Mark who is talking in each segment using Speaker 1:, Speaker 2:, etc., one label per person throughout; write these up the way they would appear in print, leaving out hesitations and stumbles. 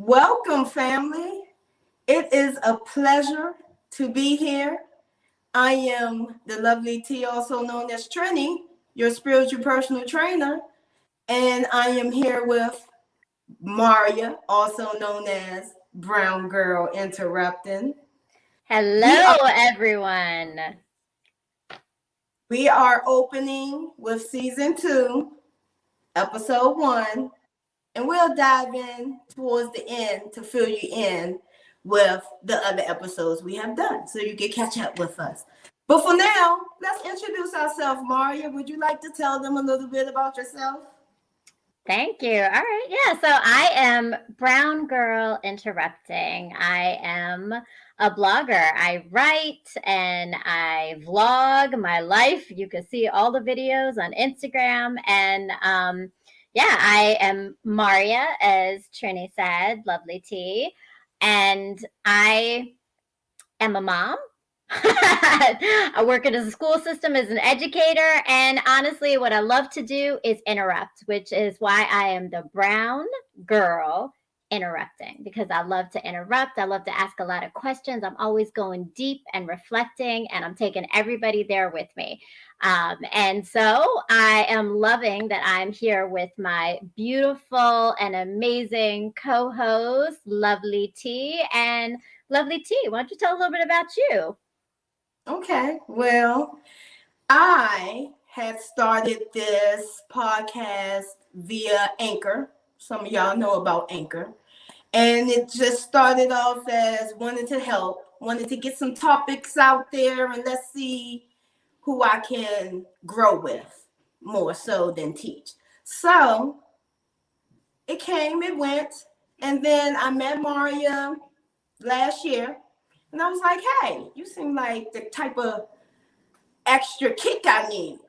Speaker 1: Welcome, family. It is a pleasure to be here. I am the lovely T, also known as Trini, your spiritual personal trainer, and I am here with Maria, also known as Brown Girl Interrupting.
Speaker 2: Hello, everyone.
Speaker 1: We are opening with season 2, episode 1, and we'll dive in towards the end to fill you in with the other episodes we have done so you can catch up with us. But for now, let's introduce ourselves. Maria, would you like to tell them a little bit about yourself?
Speaker 2: Thank you. All right. Yeah. So I am Brown Girl Interrupting. I am a blogger. I write and I vlog my life. You can see all the videos on Instagram. And I am Maria, as Trini said, lovely T. And I am a mom. I work in a school system as an educator, and honestly, what I love to do is interrupt, which is why I am the Brown Girl Interrupting, because I love to interrupt. I love to ask a lot of questions. I'm always going deep and reflecting, and I'm taking everybody there with me. And so I am loving that I'm here with my beautiful and amazing co-host, Lovely T. And Lovely T, why don't you tell a little bit about you?
Speaker 1: Okay, well, I had started this podcast via Anchor. Some of y'all know about Anchor. And it just started off as wanting to help, wanted to get some topics out there, and let's see who I can grow with more so than teach. So it came, it went, and then I met Maria last year. And I was like, hey, you seem like the type of extra kick I need.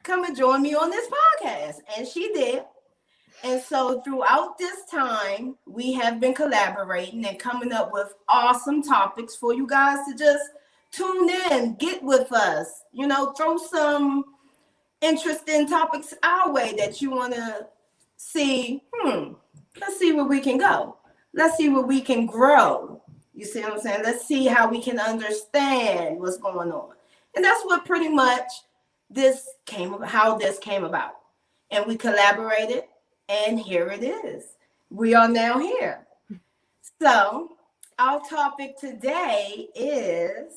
Speaker 1: Come and join me on this podcast. And she did. And so throughout this time, we have been collaborating and coming up with awesome topics for you guys to just tune in, get with us, throw some interesting topics our way that you want to see. Let's see where we can go. Let's see where we can grow. You see what I'm saying? Let's see how we can understand what's going on. And that's what pretty much how this came about. And we collaborated, and here it is. We are now here. So our topic today is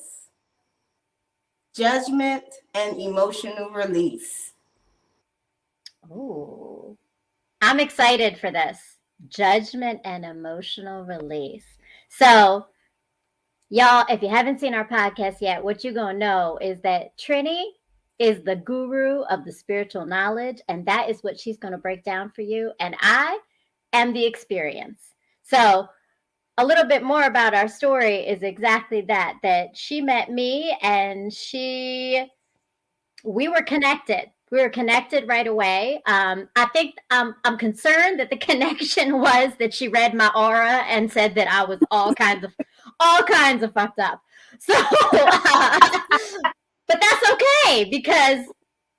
Speaker 1: judgment and emotional release.
Speaker 2: Oh, I'm excited for this. Judgment and emotional release. So, y'all, if you haven't seen our podcast yet, what you're going to know is that Trini is the guru of the spiritual knowledge, and that is what she's going to break down for you. And I am the experience. So, a little bit more about our story is exactly that she met me and we were connected. We were connected right away. I think I'm concerned that the connection was that she read my aura and said that I was all kinds of fucked up. So, but that's okay, because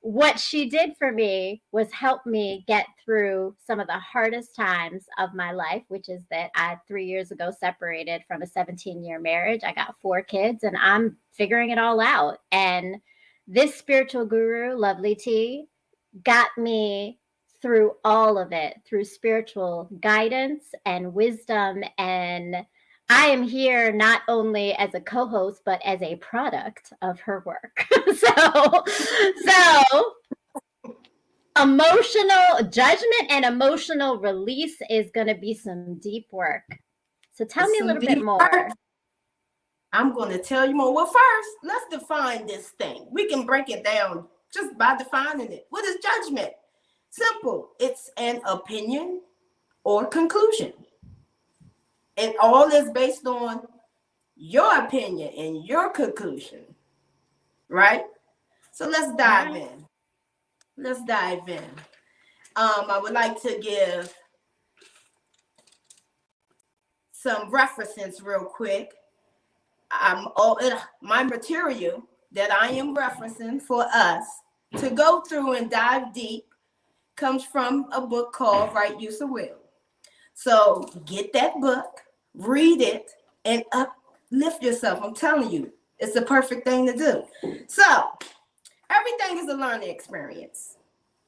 Speaker 2: what she did for me was help me get through some of the hardest times of my life, which is that I 3 years ago separated from a 17-year marriage. I got 4 kids and I'm figuring it all out. And this spiritual guru, Lovely T, got me through all of it, through spiritual guidance and wisdom. And I am here not only as a co-host, but as a product of her work. So emotional judgment and emotional release is going to be some deep work. So tell me a little bit more.
Speaker 1: I'm going to tell you more. Well, first, let's define this thing. We can break it down just by defining it. What is judgment? Simple. It's an opinion or conclusion. It all is based on your opinion and your conclusion, right? So let's dive in. I would like to give some references real quick. My material that I am referencing for us to go through and dive deep comes from a book called Right Use of Will. So get that book, read it, and uplift yourself. I'm telling you, it's the perfect thing to do. So everything is a learning experience,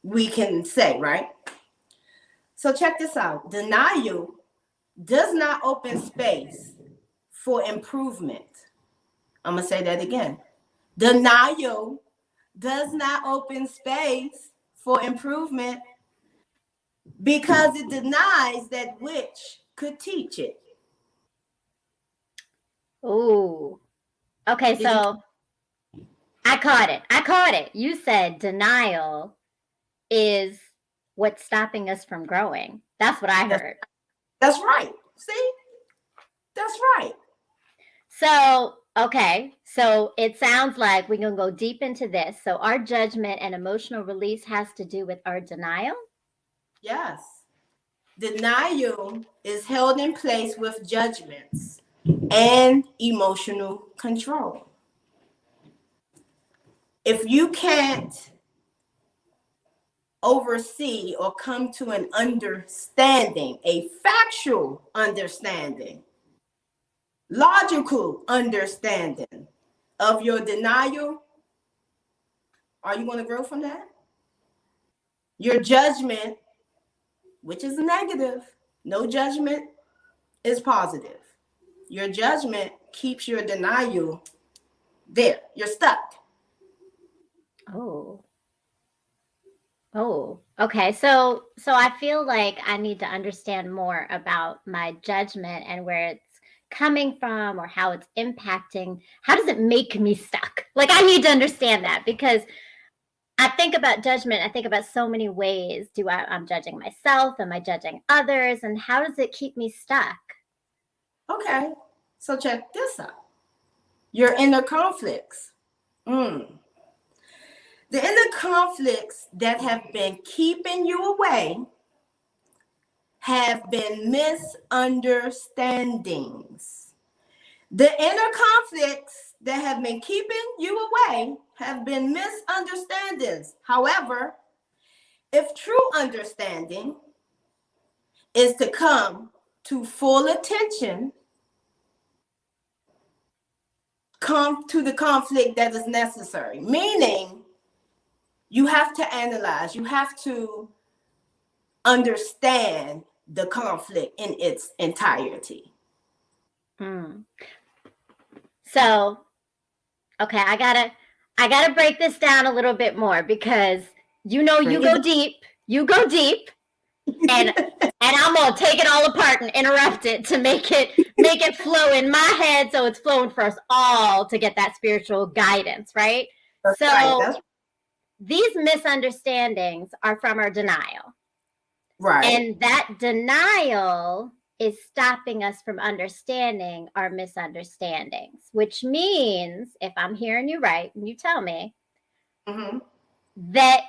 Speaker 1: we can say, right? So check this out. Denial does not open space for improvement. I'm going to say that again. Denial does not open space for improvement because it denies that which could teach it.
Speaker 2: Ooh. Okay, so I caught it. I caught it. You said denial is what's stopping us from growing. That's what I heard.
Speaker 1: That's right. See? That's right.
Speaker 2: So, okay. So it sounds like we're going to go deep into this. So our judgment and emotional release has to do with our denial?
Speaker 1: Yes. Denial is held in place with judgments and emotional control. If you can't oversee or come to an understanding, a factual understanding, logical understanding of your denial, are you going to grow from that? Your judgment, which is negative, no judgment is positive. Your judgment keeps your denial there. You're stuck.
Speaker 2: Oh, okay. So I feel like I need to understand more about my judgment and where it's coming from or how it's impacting. How does it make me stuck? Like I need to understand that because I think about judgment. I think about so many ways. I'm judging myself? Am I judging others? And how does it keep me stuck?
Speaker 1: Okay. So check this out. Your inner conflicts. The inner conflicts that have been keeping you away have been misunderstandings. The inner conflicts that have been keeping you away have been misunderstandings. However, if true understanding is to come to full attention, come to the conflict that is necessary, meaning you have to analyze, you have to understand the conflict in its entirety.
Speaker 2: So, okay, I gotta break this down a little bit more because you go deep, and I'm gonna take it all apart and interrupt it to make it flow in my head so it's flowing for us all to get that spiritual guidance, right?
Speaker 1: That's
Speaker 2: so
Speaker 1: right.
Speaker 2: These misunderstandings are from our denial.
Speaker 1: Right.
Speaker 2: And that denial is stopping us from understanding our misunderstandings, which means, if I'm hearing you right, and you tell me, that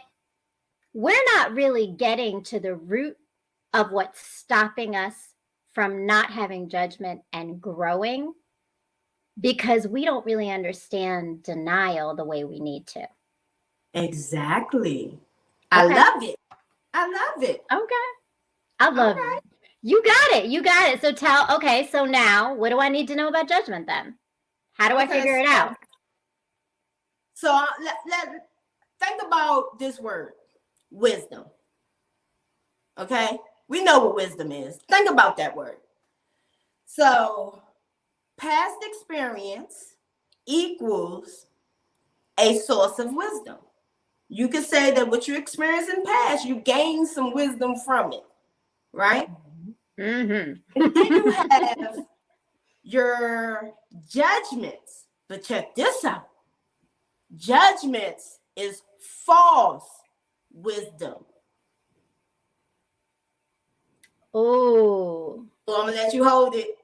Speaker 2: we're not really getting to the root of what's stopping us from not having judgment and growing because we don't really understand denial the way we need to.
Speaker 1: Exactly. I love it.
Speaker 2: Okay. I love it. You got it. So now what do I need to know about judgment then? How do I figure it out?
Speaker 1: So think about this word, wisdom. Okay? We know what wisdom is. Think about that word. So past experience equals a source of wisdom. You could say that what you experienced in the past, you gained some wisdom from it, right? And then you have your judgments. But check this out. Judgments is false wisdom.
Speaker 2: Oh.
Speaker 1: So I'm going to let you hold it.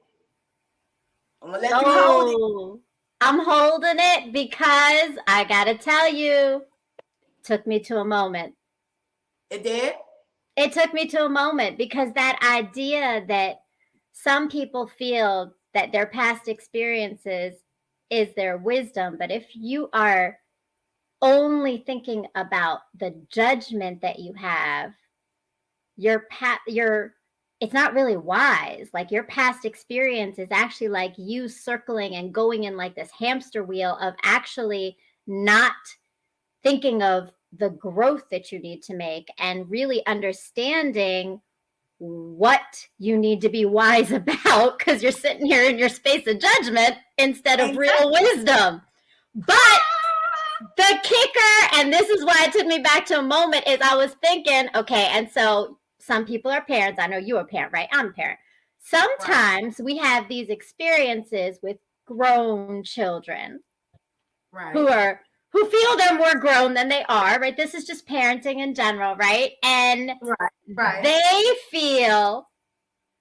Speaker 2: I'm holding it because I got to tell you, took me to a moment.
Speaker 1: It did?
Speaker 2: It took me to a moment because that idea that some people feel that their past experiences is their wisdom, but if you are only thinking about the judgment that you have, your it's not really wise. Like your past experience is actually like you circling and going in like this hamster wheel of actually not thinking of the growth that you need to make and really understanding what you need to be wise about because you're sitting here in your space of judgment instead of real wisdom. But the kicker, and this is why it took me back to a moment, is I was thinking, okay, and so some people are parents. I know you're a parent, right? I'm a parent. Sometimes we have these experiences with grown children who feel they're more grown than they are, right? This is just parenting in general, right? And they feel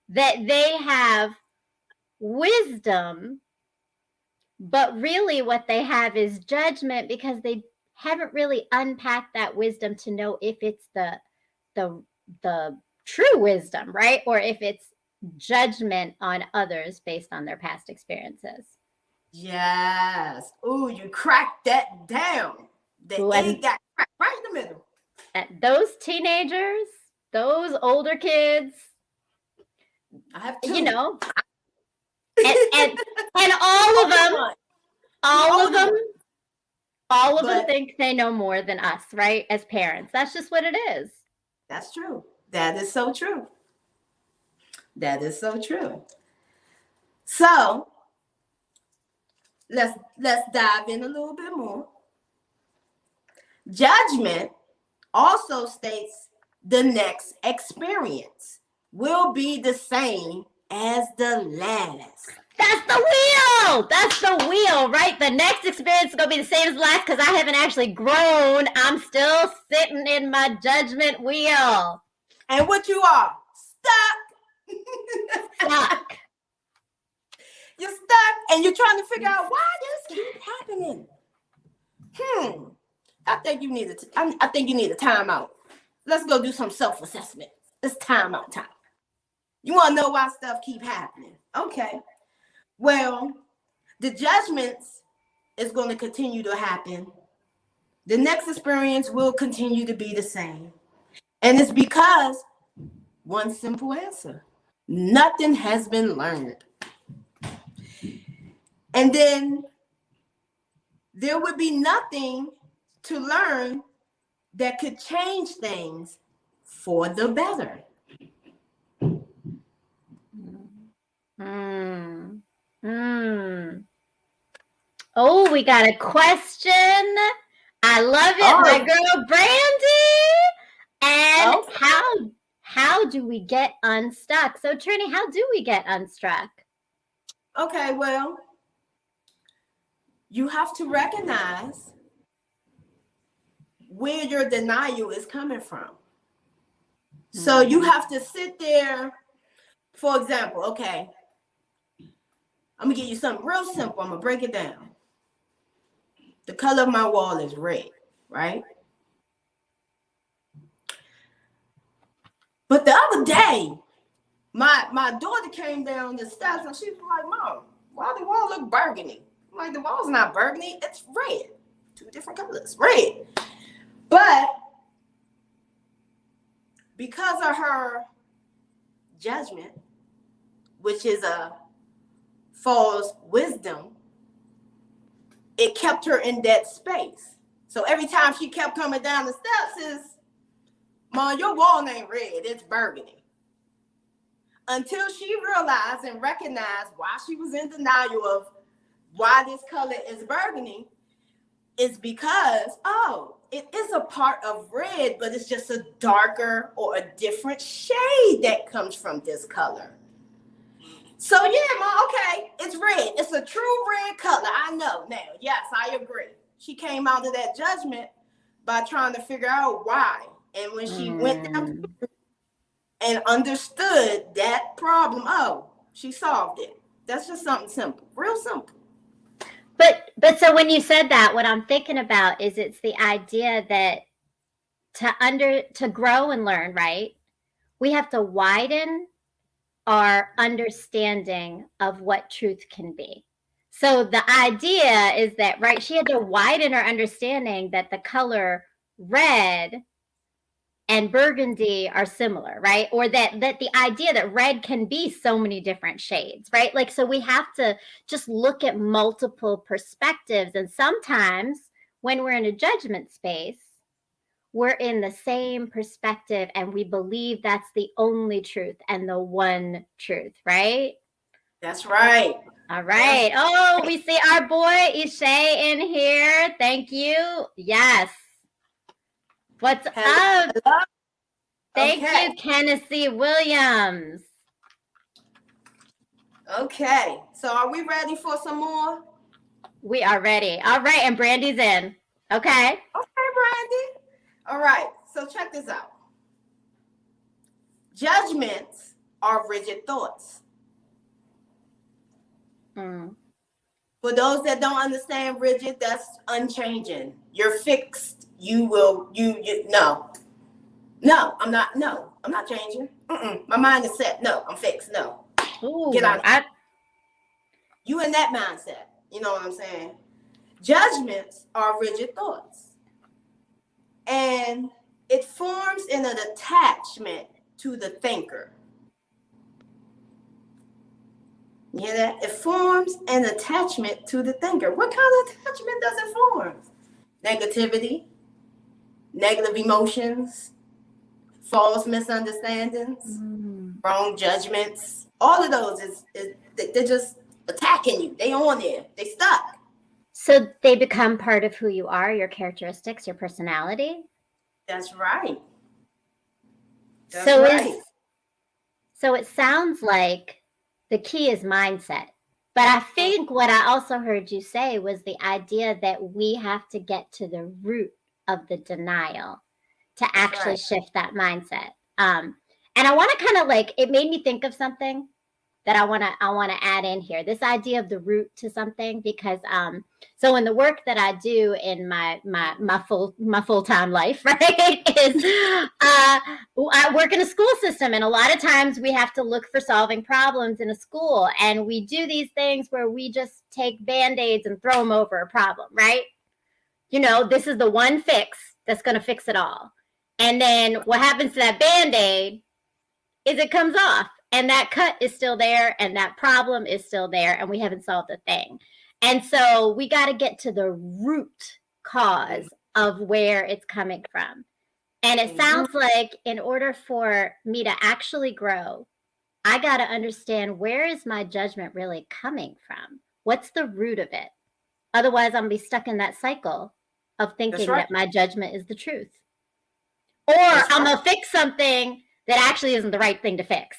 Speaker 2: that they have wisdom, but really what they have is judgment because they haven't really unpacked that wisdom to know if it's the true wisdom, right? Or if it's judgment on others based on their past experiences.
Speaker 1: Yes. Ooh, you cracked that down. The egg got cracked right in the middle.
Speaker 2: Those teenagers, those older kids,
Speaker 1: I have two.
Speaker 2: You know, and all of them think they know more than us, right? As parents, that's just what it is.
Speaker 1: That's true. That is so true. That is so true. So let's dive in a little bit more. Judgment also states the next experience will be the same as the last.
Speaker 2: That's the wheel. That's the wheel, right? The next experience is going to be the same as the last because I haven't actually grown. I'm still sitting in my judgment wheel.
Speaker 1: And what you are? Stuck.
Speaker 2: Stuck.
Speaker 1: You're stuck and you're trying to figure out why this keeps happening. I think you need a timeout. Let's go do some self-assessment. It's timeout time. You want to know why stuff keep happening? Okay. Well, the judgments is going to continue to happen. The next experience will continue to be the same. And it's because one simple answer. Nothing has been learned. And then there would be nothing to learn that could change things for the better.
Speaker 2: Oh, we got a question. I love it, my girl Brandy. And how do we get unstuck? So Trini, how do we get unstuck?
Speaker 1: Okay, well, you have to recognize where your denial is coming from. So you have to sit there, for example, okay, I'm gonna give you something real simple. I'm gonna break it down. The color of my wall is red, right? But the other day, my daughter came down the steps and she was like, Mom, why the wall look burgundy? I'm like, the wall's not burgundy, it's red. Two different colors, red. But because of her judgment, which is a false wisdom, it kept her in that space. So every time she kept coming down the steps is, Mom, your wall ain't red, it's burgundy. Until she realized and recognized why she was in denial of why this color is burgundy, is because, it is a part of red, but it's just a darker or a different shade that comes from this color. So yeah, Mom, okay, it's red. It's a true red color. I know now. Yes, I agree. She came out of that judgment by trying to figure out why. And when she went down and understood that problem, she solved it. That's just something simple, real simple.
Speaker 2: But so when you said that, what I'm thinking about is it's the idea that to grow and learn, right? We have to widen our understanding of what truth can be. So the idea is that, right, she had to widen her understanding that the color red and burgundy are similar, right? Or that the idea that red can be so many different shades, right? Like, so we have to just look at multiple perspectives. And sometimes when we're in a judgment space, we're in the same perspective and we believe that's the only truth and the one truth, right?
Speaker 1: That's right.
Speaker 2: All right. Oh, we see our boy Ishay in here. Thank you. Yes. What's up?
Speaker 1: Hello.
Speaker 2: Thank
Speaker 1: Okay.
Speaker 2: you, Kennedy Williams.
Speaker 1: Okay. So are we ready for some more?
Speaker 2: We are ready. All right. And Brandy's in. Okay.
Speaker 1: Okay, Brandy. All right. So check this out. Judgments are rigid thoughts. For those that don't understand rigid, that's unchanging. You're fixed. You no, I'm not changing. My mind is set. No, I'm fixed. No.
Speaker 2: Ooh,
Speaker 1: Get out. You in that mindset. You know what I'm saying? Judgments are rigid thoughts. And it forms in an attachment to the thinker. You hear that? It forms an attachment to the thinker. What kind of attachment does it form? Negativity, negative emotions, false misunderstandings, wrong judgments. All of those they're just attacking you. They on there. They stuck.
Speaker 2: So they become part of who you are, your characteristics, your personality.
Speaker 1: That's right.
Speaker 2: So it sounds like the key is mindset. But I think what I also heard you say was the idea that we have to get to the root of the denial to actually shift that mindset. And I want to kind of like, it made me think of something that I want to add in here. This idea of the root to something, because so in the work that I do in my full-time life, right, is I work in a school system, and a lot of times we have to look for solving problems in a school, and we do these things where we just take Band-Aids and throw them over a problem, right? You know, this is the one fix that's going to fix it all. And then what happens to that Band-Aid is it comes off. And that cut is still there, and that problem is still there, and we haven't solved a thing. And so we got to get to the root cause of where it's coming from. And it sounds like in order for me to actually grow, I got to understand, where is my judgment really coming from? What's the root of it? Otherwise, I'm going to be stuck in that cycle of thinking that my judgment is the truth. Or I'm going to fix something that actually isn't the right thing to fix.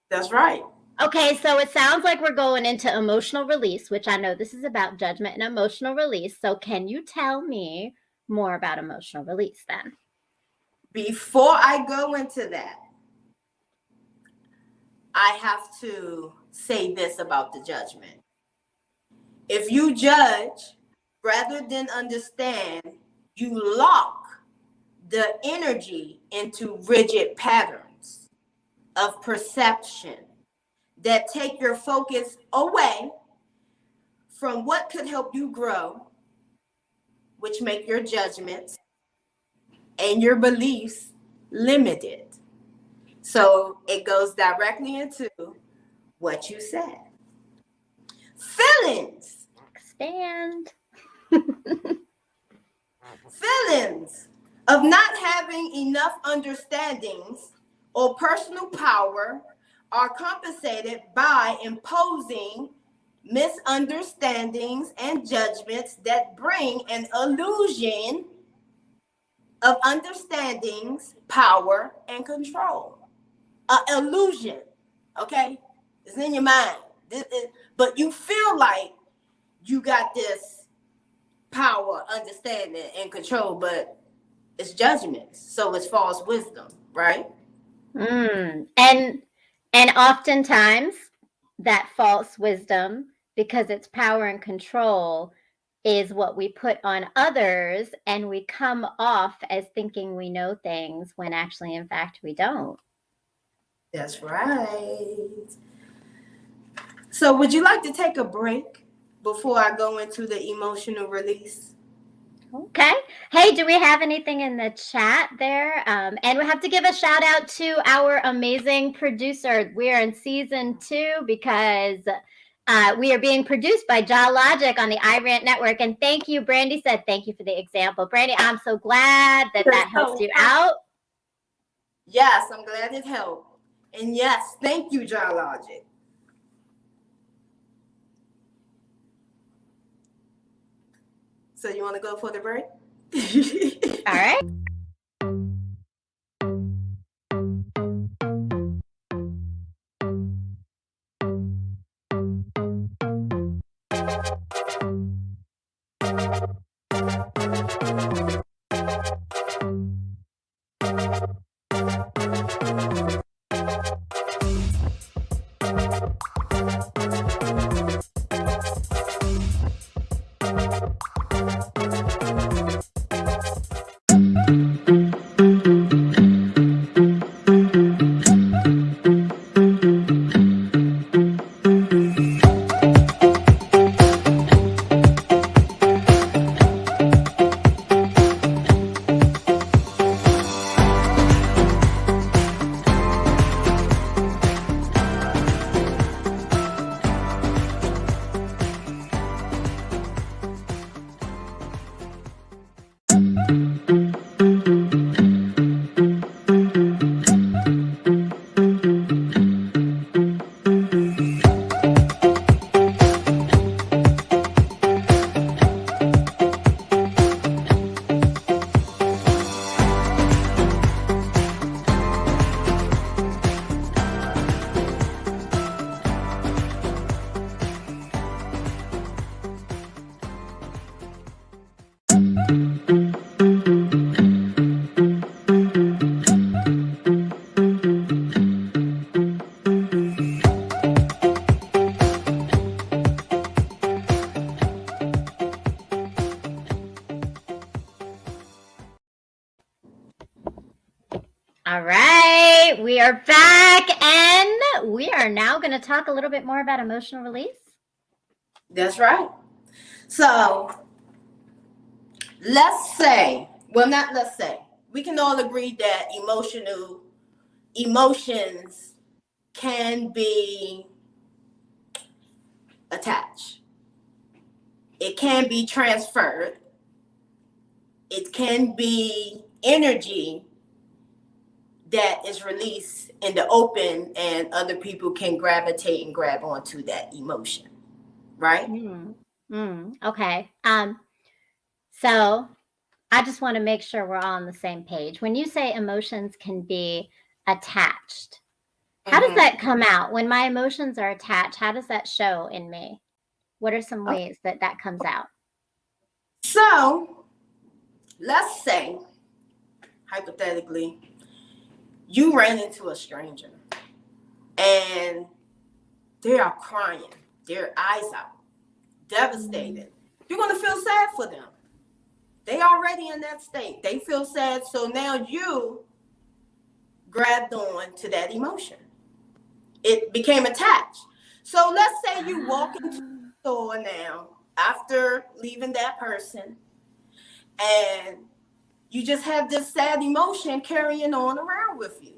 Speaker 1: That's right.
Speaker 2: Okay, so it sounds like we're going into emotional release, which I know this is about judgment and emotional release. So can you tell me more about emotional release then?
Speaker 1: Before I go into that, I have to say this about the judgment. If you judge rather than understand, you lock the energy into rigid patterns of perception that take your focus away from what could help you grow, which make your judgments and your beliefs limited. So it goes directly into what you said. Feelings.
Speaker 2: Expand.
Speaker 1: Feelings of not having enough understandings or personal power are compensated by imposing misunderstandings and judgments that bring an illusion of understandings, power, and control. An illusion, okay? It's in your mind. But you feel like you got this power, understanding, and control, but it's judgments. So it's false wisdom, right?
Speaker 2: And oftentimes that false wisdom, because it's power and control, is what we put on others, and we come off as thinking we know things when actually, in fact, we don't.
Speaker 1: That's right. So would you like to take a break before I go into the emotional release?
Speaker 2: Okay. Hey, do we have anything in the chat there? And we have to give a shout out to our amazing producer. We are in season 2 because we are being produced by Jaw Logic on the iRant network. And thank you, Brandy said, thank you for the example. Brandy, I'm so glad that helps you out.
Speaker 1: Yes, I'm glad it helped. And yes, thank you, John Logic. So you want to go for the break?
Speaker 2: All right. All right, we are back and we are now going to talk a little bit more about emotional release.
Speaker 1: That's right. So let's say, we can all agree that emotions can be attached. It can be transferred. It can be energy that is released in the open and other people can gravitate and grab onto that emotion, right?
Speaker 2: Okay. So I just want to make sure we're all on the same page. When you say emotions can be attached, how does that come out? When my emotions are attached, how does that show in me? What are some ways that comes out?
Speaker 1: So let's say, hypothetically, you ran into a stranger and they are crying, their eyes out, devastated. You're going to feel sad for them. They already in that state. They feel sad. So now you grabbed on to that emotion. It became attached. So let's say you walk into the store now after leaving that person and you just have this sad emotion carrying on around with you.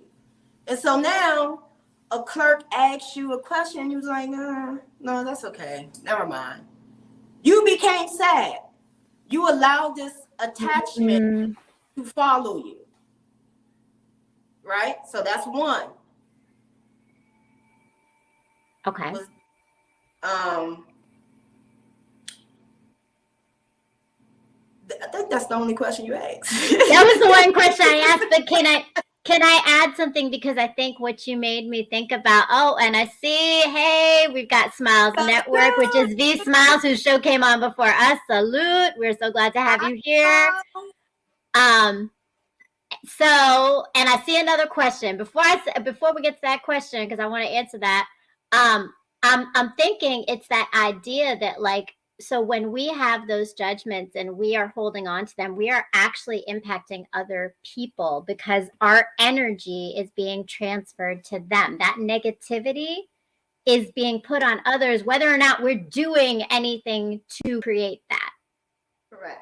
Speaker 1: And so now a clerk asks you a question. You was like, no, that's okay. Never mind. You became sad. You allowed this attachment to follow you. Right? So that's one.
Speaker 2: Okay.
Speaker 1: I think that's the only question you asked.
Speaker 2: That was the one question I asked, but can I add something? Because I think what you made me think about, and I see, hey, we've got Smiles Network, which is V Smiles, whose show came on before us. Salute. We're so glad to have you here. So, and I see another question. Before we get to that question, because I want to answer that, I'm thinking it's that idea that, like, so when we have those judgments and we are holding on to them, we are actually impacting other people because our energy is being transferred to them. That negativity is being put on others, whether or not we're doing anything to create that.
Speaker 1: Correct.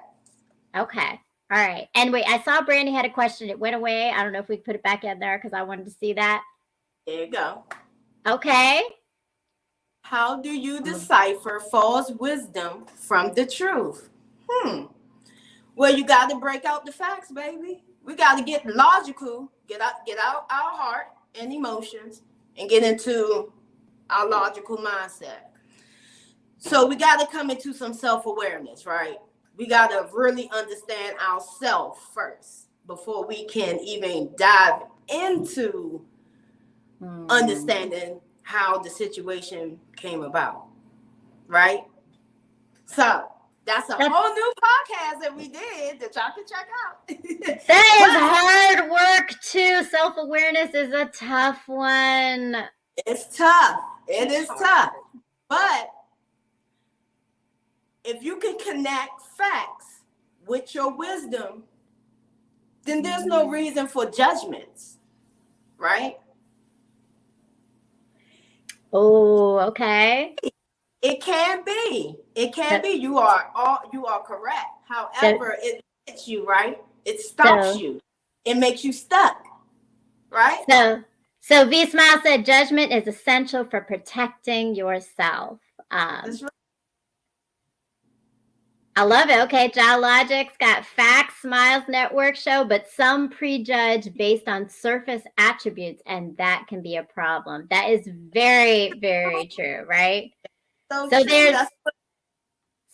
Speaker 2: Okay. All right. And wait, I saw Brandy had a question. It went away. I don't know if we could put it back in there because I wanted to see that.
Speaker 1: There you go.
Speaker 2: Okay.
Speaker 1: How do you decipher false wisdom from the truth? Well, you got to break out the facts, baby. We got to get logical, get out our heart and emotions, and get into our logical mindset. So we got to come into some self-awareness, right? We got to really understand ourselves first before we can even dive into understanding how the situation came about, right? So that's a whole new podcast that we did that y'all can check out.
Speaker 2: That is hard work too. Self-awareness is a tough one.
Speaker 1: It's tough. It is tough. But if you can connect facts with your wisdom, then there's no reason for judgments, right?
Speaker 2: Oh, okay.
Speaker 1: It can be. It can be. You are correct. However, it hits you, right? It stops you. It makes you stuck, right?
Speaker 2: So V Smile said judgment is essential for protecting yourself.
Speaker 1: That's right.
Speaker 2: I love it. Okay, Geologic's got facts, Smiles Network show, but some prejudge based on surface attributes, and that can be a problem. That is very, very true, right? So there's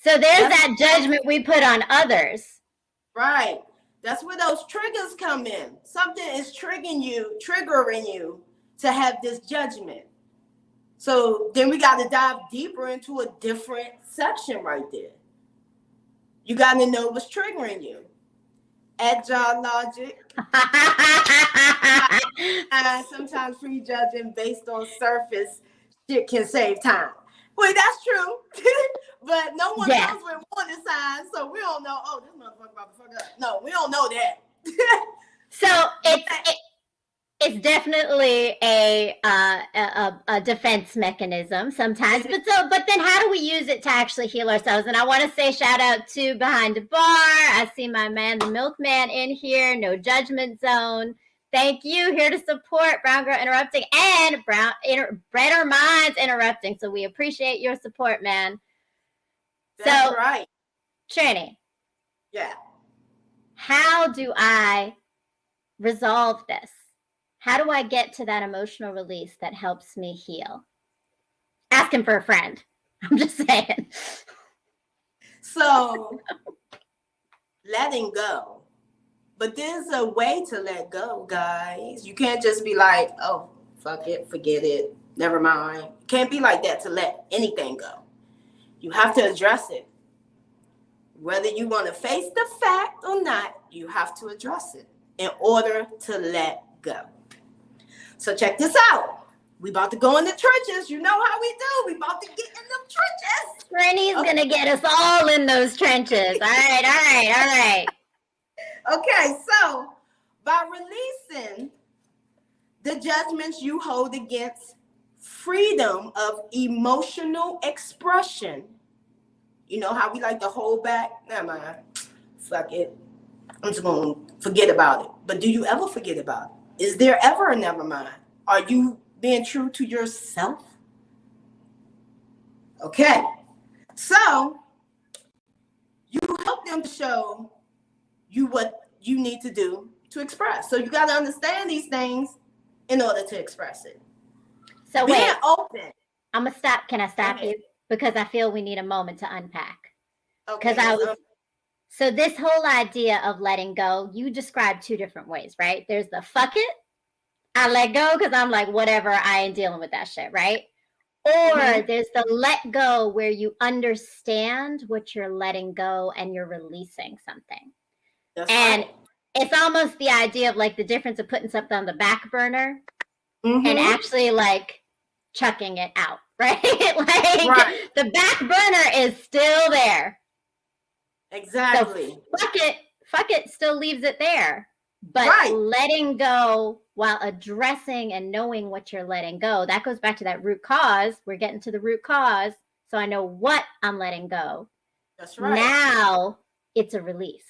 Speaker 2: that judgment we put on others.
Speaker 1: Right. That's where those triggers come in. Something is triggering you to have this judgment. So then we got to dive deeper into a different section right there. You got to know what's triggering you. Agile logic. And sometimes prejudging based on surface shit can save time. Well, that's true. But no one knows with warning signs, so we don't know, oh, this motherfucker about to fuck up. No, we don't know that.
Speaker 2: So it's definitely a defense mechanism sometimes, but then how do we use it to actually heal ourselves? And I want to say shout out to Behind the Bar. I see my man, the milkman, in here. No judgment zone. Thank you. Here to support Brown Girl Interrupting and Better Minds Interrupting. So we appreciate your support, man.
Speaker 1: That's right.
Speaker 2: Trini.
Speaker 1: Yeah.
Speaker 2: How do I resolve this? How do I get to that emotional release that helps me heal? Asking for a friend. I'm just saying.
Speaker 1: So, letting go. But there's a way to let go, guys. You can't just be like, oh, fuck it, forget it, never mind. Can't be like that to let anything go. You have to address it. Whether you want to face the fact or not, you have to address it in order to let go. So check this out. We about to go in the trenches. You know how we do. We about to get in the trenches.
Speaker 2: Granny's gonna get us all in those trenches. All right.
Speaker 1: Okay, so by releasing the judgments you hold against freedom of emotional expression, you know how we like to hold back? Never mind. Fuck it. I'm just going to forget about it. But do you ever forget about it? Is there ever a never mind? Are you being true to yourself? Okay. So you help them to show you what you need to do to express. So you got to understand these things in order to express it.
Speaker 2: So
Speaker 1: being
Speaker 2: wait,
Speaker 1: open.
Speaker 2: I'm gonna stop. Can I stop you? Because I feel we need a moment to unpack.
Speaker 1: Okay.
Speaker 2: So this whole idea of letting go, you described two different ways, right? There's the fuck it, I let go because I'm like, whatever, I ain't dealing with that shit, right? Or there's the let go where you understand what you're letting go and you're releasing something.
Speaker 1: That's
Speaker 2: and
Speaker 1: right.
Speaker 2: It's almost the idea of like the difference of putting something on the back burner and actually like chucking it out, right? Like the back burner is still there.
Speaker 1: Exactly.
Speaker 2: So fuck it still leaves it there. But letting go while addressing and knowing what you're letting go, that goes back to that root cause. We're getting to the root cause. So I know what I'm letting go.
Speaker 1: That's right.
Speaker 2: Now it's a release.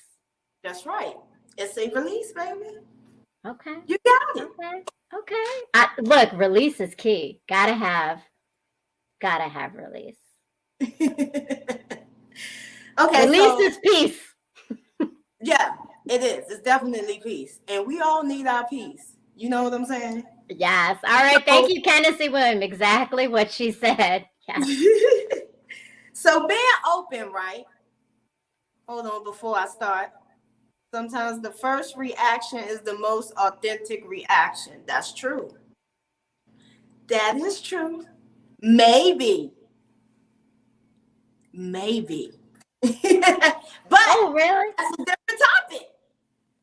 Speaker 1: That's right. It's a release, baby.
Speaker 2: Okay.
Speaker 1: You got
Speaker 2: Okay. Okay. Look, release is key. Gotta have release.
Speaker 1: it. Okay,
Speaker 2: Release
Speaker 1: so
Speaker 2: is peace.
Speaker 1: yeah, it is. It's definitely peace. And we all need our peace. You know what I'm saying?
Speaker 2: Yes. All right. Thank
Speaker 1: So,
Speaker 2: you, Tennessee William. Exactly what she said. Yes.
Speaker 1: so being open, right? Hold on before I start. Sometimes the first reaction is the most authentic reaction. That's true. That is true. Maybe. Maybe. But
Speaker 2: Oh, really?
Speaker 1: that's a different topic.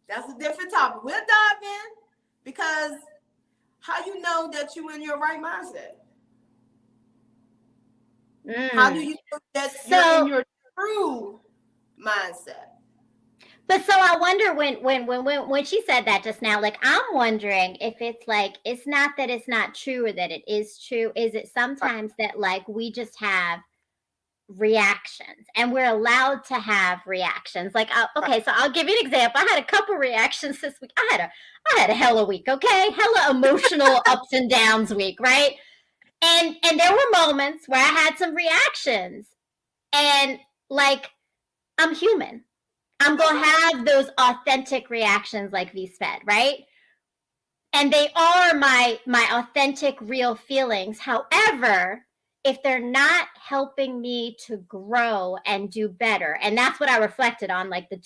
Speaker 1: That's a different topic. We'll dive in because how you know that you're in your right mindset? How do you know that you're in
Speaker 2: So,
Speaker 1: your true mindset?
Speaker 2: but so I wonder when she said that just now, like I'm wondering if it's like it's not that it's not true or that it is true. Is it sometimes that like we just have reactions and we're allowed to have reactions? Like okay, so I'll give you an example. I had a couple reactions this week. I had a hella week, okay? Hella emotional ups and downs week, right? And there were moments where I had some reactions and like I'm human. I'm going to have those authentic reactions like V said, right? And they are my authentic real feelings. However, if they're not helping me to grow and do better, and that's what I reflected on, like the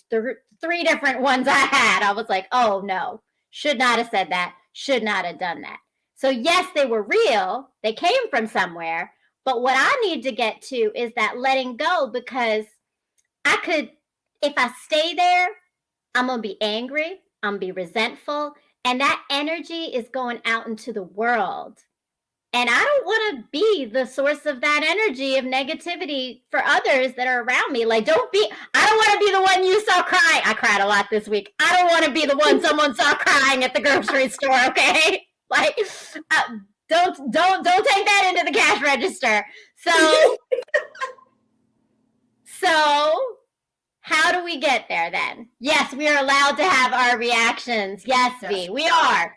Speaker 2: three different ones I had, I was like, oh no, should not have said that, should not have done that. So yes, they were real, they came from somewhere, but what I need to get to is that letting go, because I could, if I stay there, I'm going to be angry, I'm going to be resentful, and that energy is going out into the world. And I don't want to be the source of that energy of negativity for others that are around me. Like, I don't want to be the one you saw crying. I cried a lot this week. I don't want to be the one someone saw crying at the grocery store, okay? Like, don't take that into the cash register. So how do we get there then? Yes, we are allowed to have our reactions. Yes, V, we are.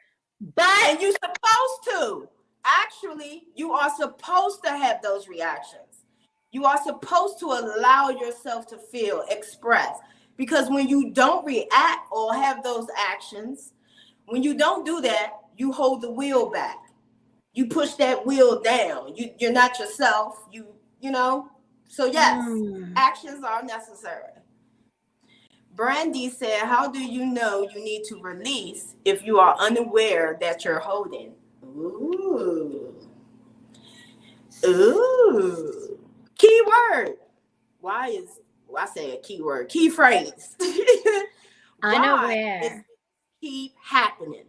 Speaker 2: But
Speaker 1: and you're supposed to. Actually, you are supposed to have those reactions. You are supposed to allow yourself to feel, express. Because when you don't react or have those actions, when you don't do that, you hold the wheel back. You push that wheel down. You're not yourself. You know. So yes, actions are necessary. Brandy said, how do you know you need to release if you are unaware that you're holding? Ooh. Ooh. Keyword. I say a keyword? Key phrase. Why
Speaker 2: unaware.
Speaker 1: is it keep happening?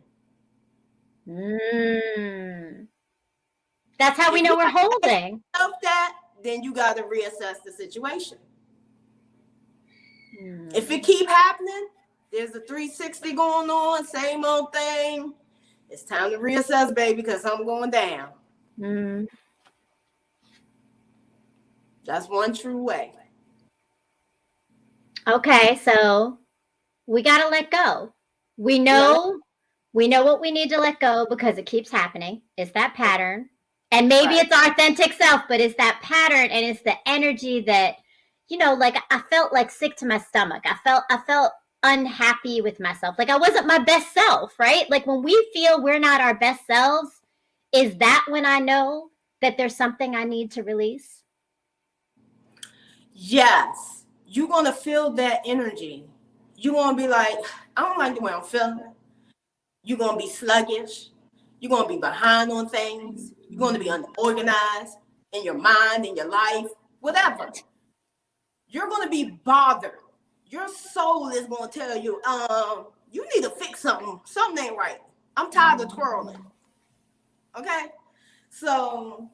Speaker 2: That's how we know we're holding.
Speaker 1: That, then you got to reassess the situation. If it keep happening, there's a 360 going on, same old thing. It's time to reassess, baby, because I'm going down. That's one true way.
Speaker 2: Okay, so we got to let go. We know what we need to let go because it keeps happening. It's that pattern. And maybe it's our authentic self, but it's that pattern and it's the energy that, like I felt like sick to my stomach. I felt unhappy with myself. Like I wasn't my best self, right? Like when we feel we're not our best selves, is that when I know that there's something I need to release?
Speaker 1: Yes. You're going to feel that energy. You're going to be like, I don't like the way I'm feeling. You're going to be sluggish. You're going to be behind on things. You're going to be unorganized in your mind, in your life, whatever. You're going to be bothered. Your soul is going to tell you, you need to fix something. Something ain't right. I'm tired of twirling. Okay? So,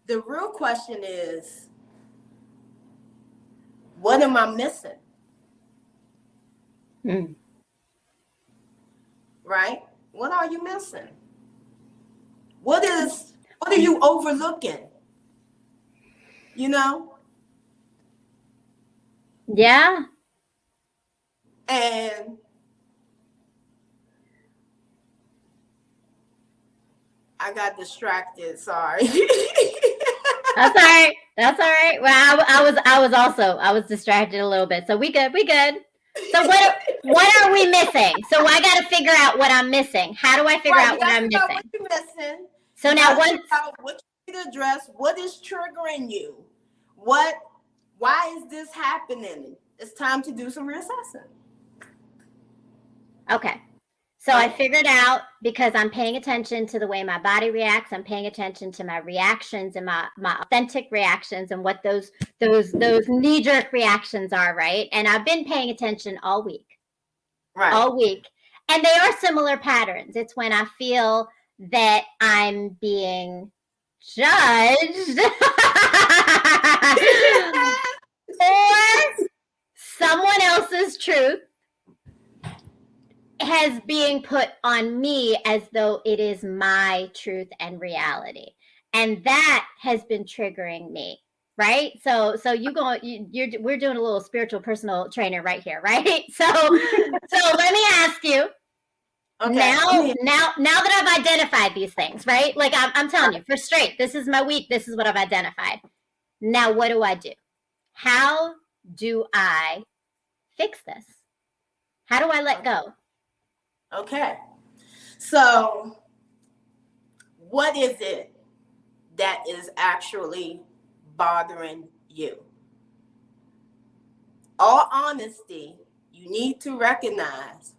Speaker 1: the real question is, what am I missing? Right? What are you missing? What are you overlooking? You know?
Speaker 2: Yeah.
Speaker 1: And I got distracted. Sorry.
Speaker 2: That's all right. That's all right. Well, I was distracted a little bit. So we good. We good. So what are we missing? So I got to figure out what I'm missing. How do I figure
Speaker 1: Right,
Speaker 2: out
Speaker 1: you
Speaker 2: what
Speaker 1: got to
Speaker 2: I'm
Speaker 1: figure out what
Speaker 2: missing?
Speaker 1: you're missing.
Speaker 2: So
Speaker 1: You
Speaker 2: now
Speaker 1: got to figure
Speaker 2: once
Speaker 1: out what you need to address. What is triggering you? Why is this happening? It's time to do some reassessing.
Speaker 2: okay. So I figured out because I'm paying attention to the way my body reacts. I'm paying attention to my reactions and my authentic reactions and what those knee jerk reactions are, right? And I've been paying attention all week.
Speaker 1: Right.
Speaker 2: All week. And they are similar patterns. It's when I feel that I'm being judged or someone else's truth has being put on me as though it is my truth and reality. And that has been triggering me. Right. So we're doing a little spiritual personal trainer right here. Right. So let me ask you, okay. Now that I've identified these things, right? Like I'm telling you, for straight, this is my week. This is what I've identified. Now, what do I do? How do I fix this? How do I let go?
Speaker 1: Okay. So what is it that is actually bothering you? All honesty, you need to recognize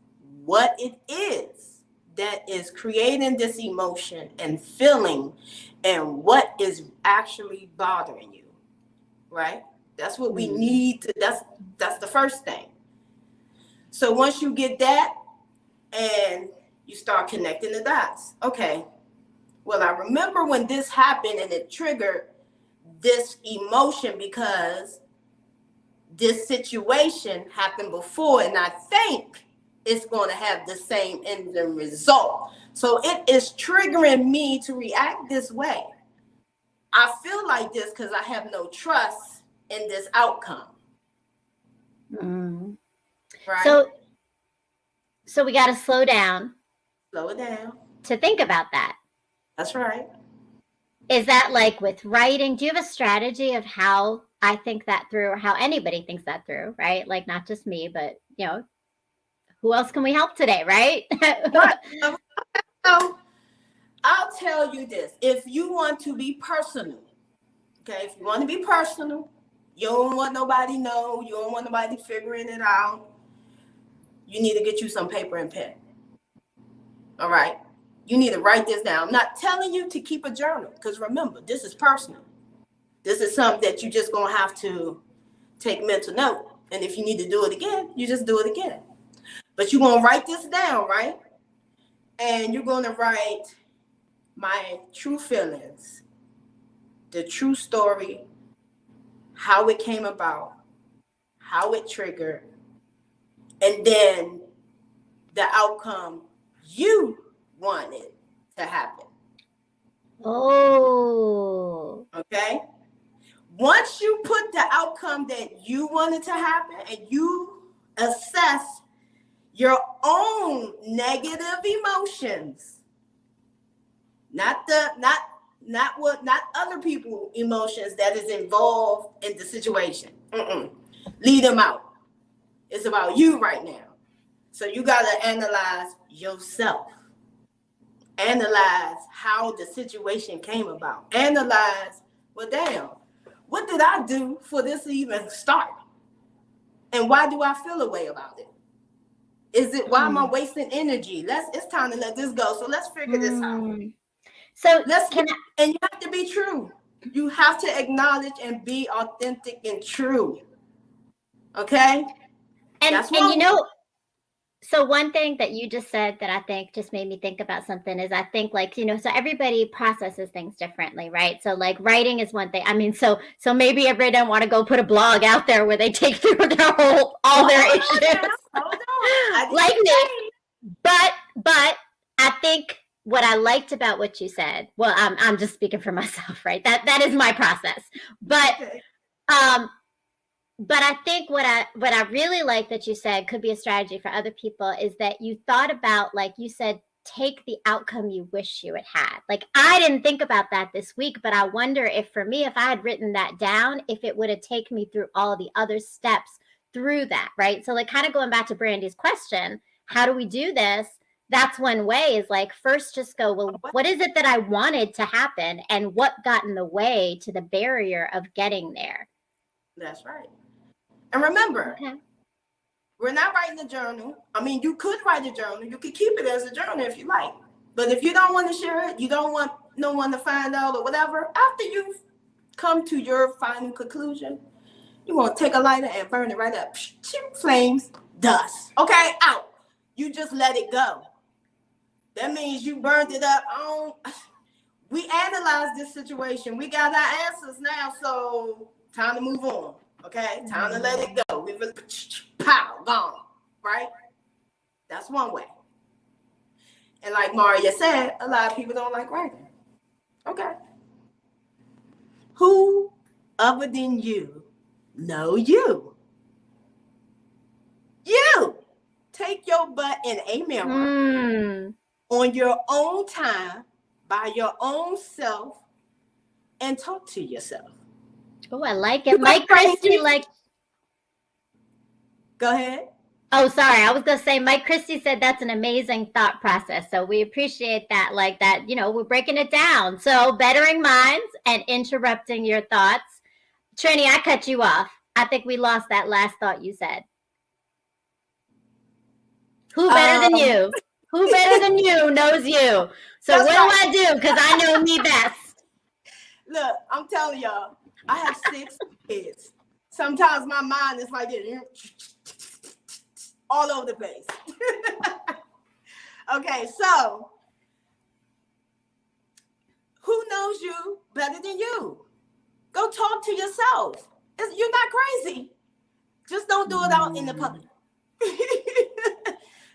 Speaker 1: what it is that is creating this emotion and feeling and what is actually bothering you, right? That's what we need to, that's the first thing. So once you get that and you start connecting the dots, okay, well, I remember when this happened and it triggered this emotion because this situation happened before, and I think it's going to have the same end result. So it is triggering me to react this way. I feel like this because I have no trust in this outcome.
Speaker 2: Mm.
Speaker 1: Right?
Speaker 2: So we got to slow down.
Speaker 1: Slow it down.
Speaker 2: To think about that.
Speaker 1: That's right.
Speaker 2: Is that like with writing? Do you have a strategy of how I think that through or how anybody thinks that through, right? Like not just me, but who else can we help today, right?
Speaker 1: Right. So I'll tell you this. If you want to be personal, okay, if you want to be personal, you don't want nobody to know, you don't want nobody figuring it out, you need to get you some paper and pen. All right? You need to write this down. I'm not telling you to keep a journal because remember, this is personal. This is something that you just going to have to take mental note. And if you need to do it again, you just do it again. But you're going to write this down, right? And you're going to write my true feelings, the true story, how it came about, how it triggered, and then the outcome you wanted to happen.
Speaker 2: Oh.
Speaker 1: Okay? Once you put the outcome that you wanted to happen and you assess your own negative emotions, not other people's emotions that is involved in the situation. Leave them out. It's about you right now. So you got to analyze yourself. Analyze how the situation came about. Analyze, well, damn, what did I do for this to even start? And why do I feel a way about it? Is it, why am I wasting energy? It's time to let this go. So let's figure this out.
Speaker 2: So
Speaker 1: and you have to be true. You have to acknowledge and be authentic and true. Okay?
Speaker 2: And so one thing that you just said that I think just made me think about something is I think like, so everybody processes things differently, right? So like writing is one thing. I mean, so maybe everybody don't want to go put a blog out there where they take through all their issues.
Speaker 1: Hold on.
Speaker 2: Like me. But I think what I liked about what you said, well, I'm just speaking for myself, right? That is my process. But But I think what I really like that you said could be a strategy for other people is that you thought about, like you said, take the outcome you wish you had. Like I didn't think about that this week, but I wonder if for me, if I had written that down, if it would have taken me through all the other steps through that, right? So like kind of going back to Brandy's question, how do we do this? That's one way is like first just go, well, what is it that I wanted to happen and what got in the way to the barrier of getting there?
Speaker 1: That's right. And remember,
Speaker 2: Okay.
Speaker 1: we're not writing a journal. I mean, you could write a journal. You could keep it as a journal if you like. But if you don't want to share it, you don't want no one to find out or whatever, after you've come to your final conclusion, you want to take a lighter and burn it right up. Flames, dust. Okay, out. You just let it go. That means you burned it up. We analyzed this situation. We got our answers now, so time to move on. Okay, time to let it go. We really, pow, gone, right? That's one way. And like Maria said, a lot of people don't like writing. Okay. Who other than you know you? You take your butt in a mirror on your own time, by your own self, and talk to yourself.
Speaker 2: Oh, I like it. Mike Christie, like.
Speaker 1: Go ahead.
Speaker 2: Oh, sorry. I was going to say, Mike Christie said that's an amazing thought process. So we appreciate that. Like that, we're breaking it down. So bettering minds and interrupting your thoughts. Trini, I cut you off. I think we lost that last thought you said. Who better than you? Who better than you knows you? So what do I do? Because I know me best.
Speaker 1: Look, I'm telling y'all, I have 6 kids. Sometimes my mind is like all over the place. Okay, so who knows you better than you? Go talk to yourself. You're not crazy. Just don't do it out in the public.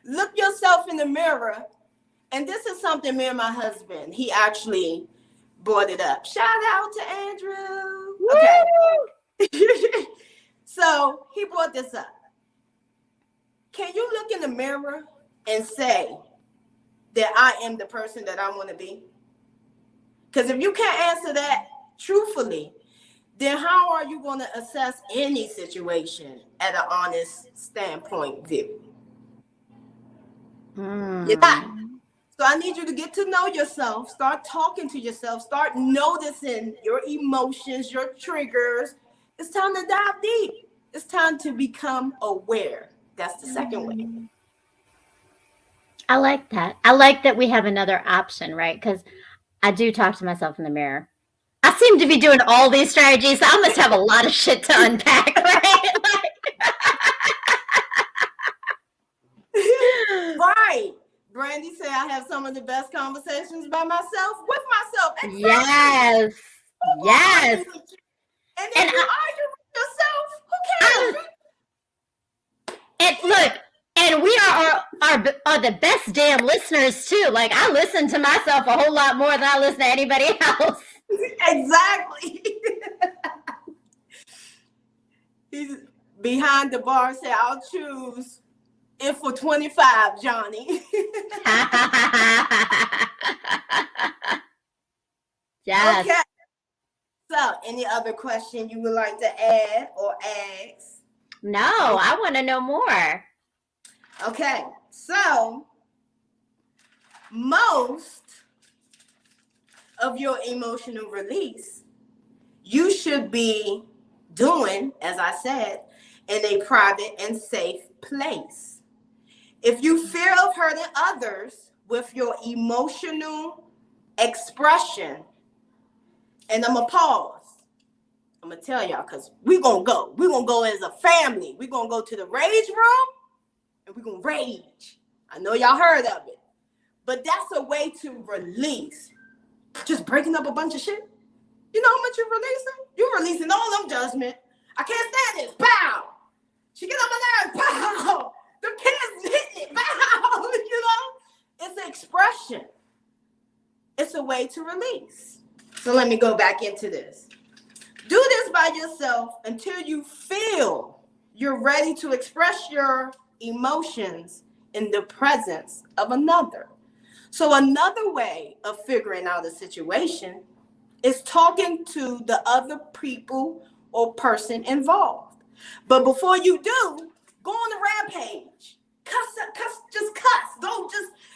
Speaker 1: Look yourself in the mirror. And this is something me and my husband, he actually brought it up. Shout out to Andrew. Okay. So he brought this up. Can you look in the mirror and say that I am the person that I want to be? Because if you can't answer that truthfully, then how are you going to assess any situation at an honest standpoint view? You're not. So I need you to get to know yourself, start talking to yourself, start noticing your emotions, your triggers. It's time to dive deep. It's time to become aware. That's the second way.
Speaker 2: I like that. I like that we have another option, right? Because I do talk to myself in the mirror. I seem to be doing all these strategies. So I must have a lot of shit to unpack, right?
Speaker 1: Right. Brandy said I have some of the best conversations by myself with myself. Exactly.
Speaker 2: Yes. Yes.
Speaker 1: And if you argue with yourself, who cares?
Speaker 2: And look, and we are the best damn listeners too. Like I listen to myself a whole lot more than I listen to anybody else.
Speaker 1: Exactly. He's behind the bar said, I'll choose it for 25, Johnny.
Speaker 2: Yes.
Speaker 1: Okay. So, any other question you would like to add or ask?
Speaker 2: No, I want to know more.
Speaker 1: Okay. So, most of your emotional release, you should be doing, as I said, in a private and safe place. If you fear of hurting others with your emotional expression, and I'm going to pause. I'm going to tell y'all because we're going to go. We're going to go as a family. We're going to go to the rage room and we're going to rage. I know y'all heard of it. But that's a way to release. Just breaking up a bunch of shit. You know how much you're releasing? You're releasing all them judgment. I can't stand this. Pow! She get on my nerves. Pow! The kids hitting it. Pow! You know? It's an expression. It's a way to release. So let me go back into this. Do this by yourself until you feel you're ready to express your emotions in the presence of another. So another way of figuring out a situation is talking to the other people or person involved. But before you do, go on a rampage. Cuss. Go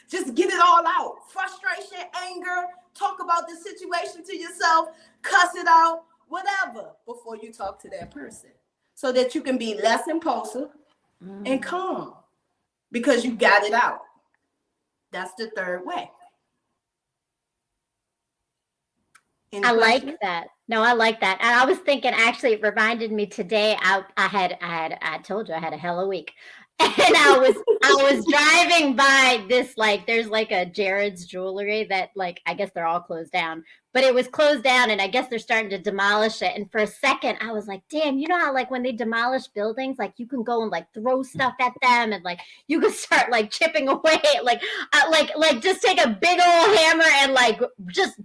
Speaker 1: just get it all out. Frustration, anger, talk about the situation to yourself, cuss it out, whatever, before you talk to that person. So that you can be less impulsive and calm because you got it out. That's the third way.
Speaker 2: I like that. No, I like that. And I was thinking, actually, it reminded me today. I told you I had a hell of a week, and I was driving by this, like, there's like a Jared's Jewelry that, like, I guess they're all closed down, but it was closed down, and I guess they're starting to demolish it. And for a second, I was like, damn, you know how, like, when they demolish buildings, like, you can go and, like, throw stuff at them, and, like, you can start, like, chipping away, like just take a big old hammer and, like, just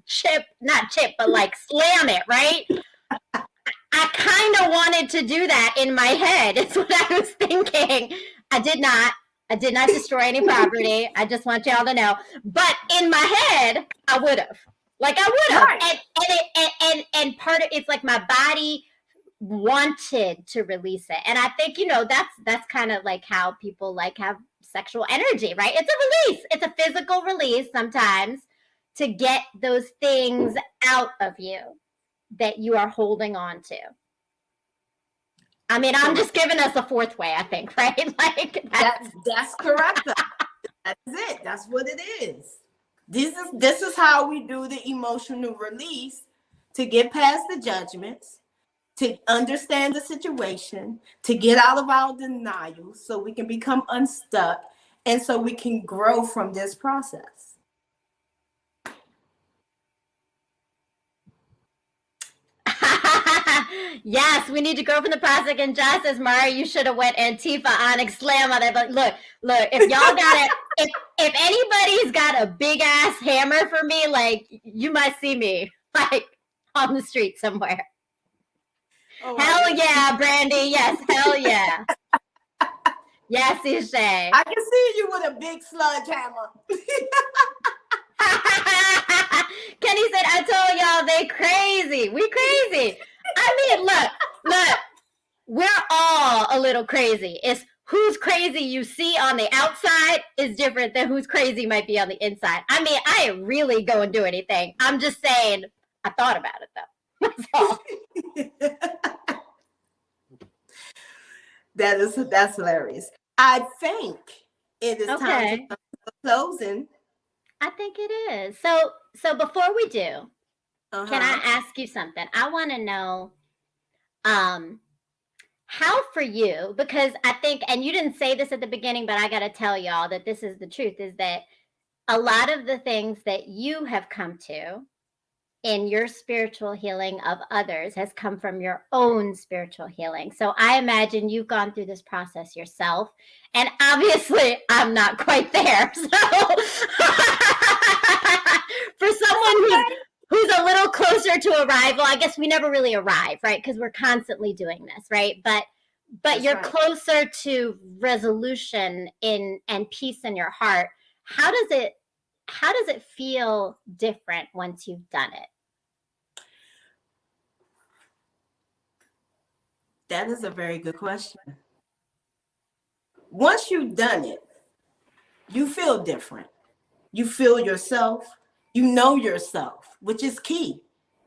Speaker 2: not chip, but, like, slam it, right? I kind of wanted to do that in my head. It's what I was thinking. I did not destroy any property. I just want y'all to know. But in my head, I would have. Like, I would have. Right. And part of it's like my body wanted to release it. And I think, that's kind of like how people like have sexual energy, right? It's a release. It's a physical release sometimes to get those things out of you that you are holding on to. I mean, I'm just giving us a fourth way, I think, right? Like
Speaker 1: that's correct. That's it. That's what it is. This is how we do the emotional release to get past the judgments, to understand the situation, to get out of our denial so we can become unstuck and so we can grow from this process.
Speaker 2: Yes, we need to grow from the process. And just as Mari, you should have went Antifa Onyx Slam on it. But look, if y'all got it, if anybody's got a big ass hammer for me, like, you might see me like on the street somewhere. Oh, hell yeah, Brandy. Yes, hell yeah. Yes, Ishay.
Speaker 1: I can see you with a big sludge hammer.
Speaker 2: Kenny said, I told y'all they crazy. We crazy. I mean, look, we're all a little crazy. It's who's crazy you see on the outside is different than who's crazy might be on the inside. I mean, I ain't really go and do anything. I'm just saying I thought about it, though. That's all.
Speaker 1: That's hilarious. I think it is time to come to closing.
Speaker 2: I think it is. So before we do, can I ask you something? I want to know how for you, because I think, and you didn't say this at the beginning, but I got to tell y'all that this is the truth, is that a lot of the things that you have come to in your spiritual healing of others has come from your own spiritual healing. So I imagine you've gone through this process yourself, and obviously I'm not quite there. So for someone who's a little closer to arrival, I guess we never really arrive, right? Because we're constantly doing this, right? But you're closer to resolution and peace in your heart. How does it feel different once you've done it?
Speaker 1: That is a very good question. Once you've done it, you feel different. You feel yourself. You know yourself, which is key.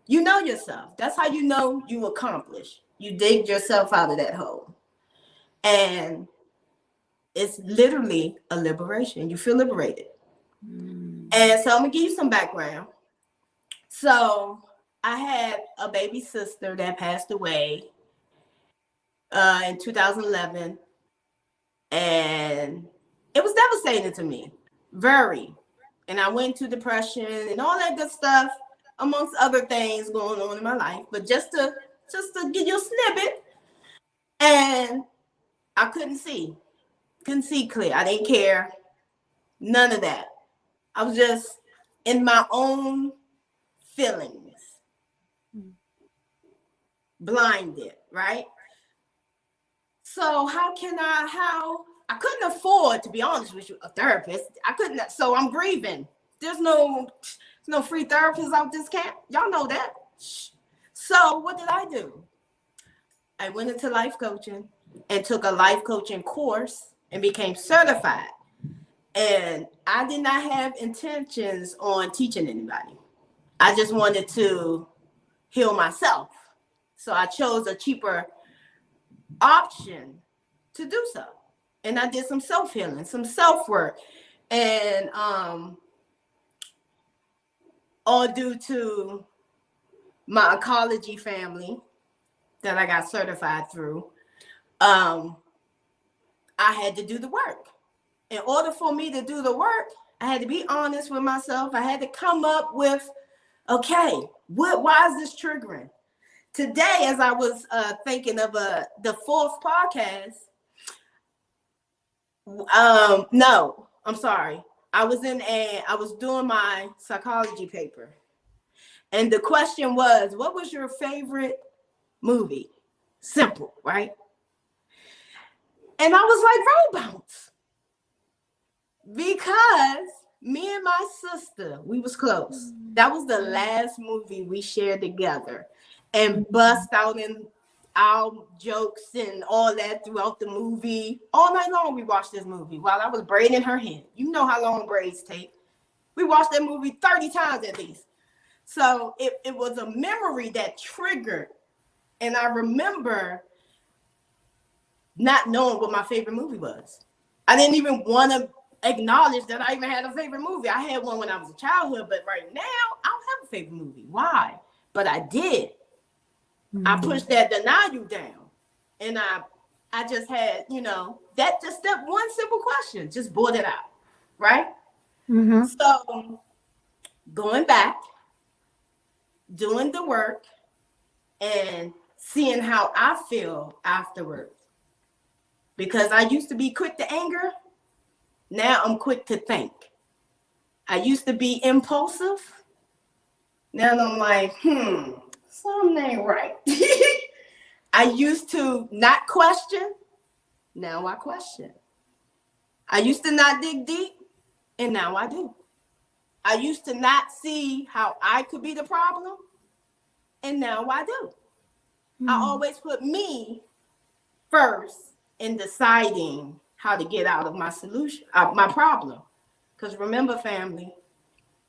Speaker 1: You know yourself. That's how you know you accomplished. You dig yourself out of that hole. And it's literally a liberation. You feel liberated. And so I'm going to give you some background. So I had a baby sister that passed away in 2011, and it was devastating to me, very. And I went into depression and all that good stuff, amongst other things going on in my life. But just to give you a snippet, and I couldn't see clear. I didn't care, none of that. I was just in my own feelings. blinded, right? So how I couldn't afford, to be honest with you, a therapist. I couldn't, so I'm grieving. There's no free therapists out this camp. Y'all know that. So what did I do? I went into life coaching and took a life coaching course and became certified. And I did not have intentions on teaching anybody. I just wanted to heal myself. So I chose a cheaper option to do so. And I did some self-healing, some self-work. And all due to my oncology family that I got certified through, I had to do the work. In order for me to do the work, I had to be honest with myself. I had to come up with, okay, why is this triggering? Today, as I was thinking of the fourth podcast, no, I'm sorry. I was doing my psychology paper. And the question was, what was your favorite movie? Simple, right? And I was like, Robots. Because me and my sister, we was close. That was the last movie we shared together. And bust out in our jokes and all that throughout the movie. All night long we watched this movie while I was braiding her hair. You know how long braids take. We watched that movie 30 times at least. So it was a memory that triggered. And I remember not knowing what my favorite movie was. I didn't even want to acknowledge that I even had a favorite movie. I had one when I was a childhood, but right now I don't have a favorite movie. Why? But I did. I pushed that denial down. And I just had, that one simple question, just brought it out. Right?
Speaker 2: Mm-hmm.
Speaker 1: So going back, doing the work, and seeing how I feel afterwards. Because I used to be quick to anger. Now I'm quick to think. I used to be impulsive. Now I'm like, something ain't right. I used to not question. Now I question. I used to not dig deep. And now I do. I used to not see how I could be the problem. And now I do. I always put me first in deciding how to get out of my my problem. Because remember, family,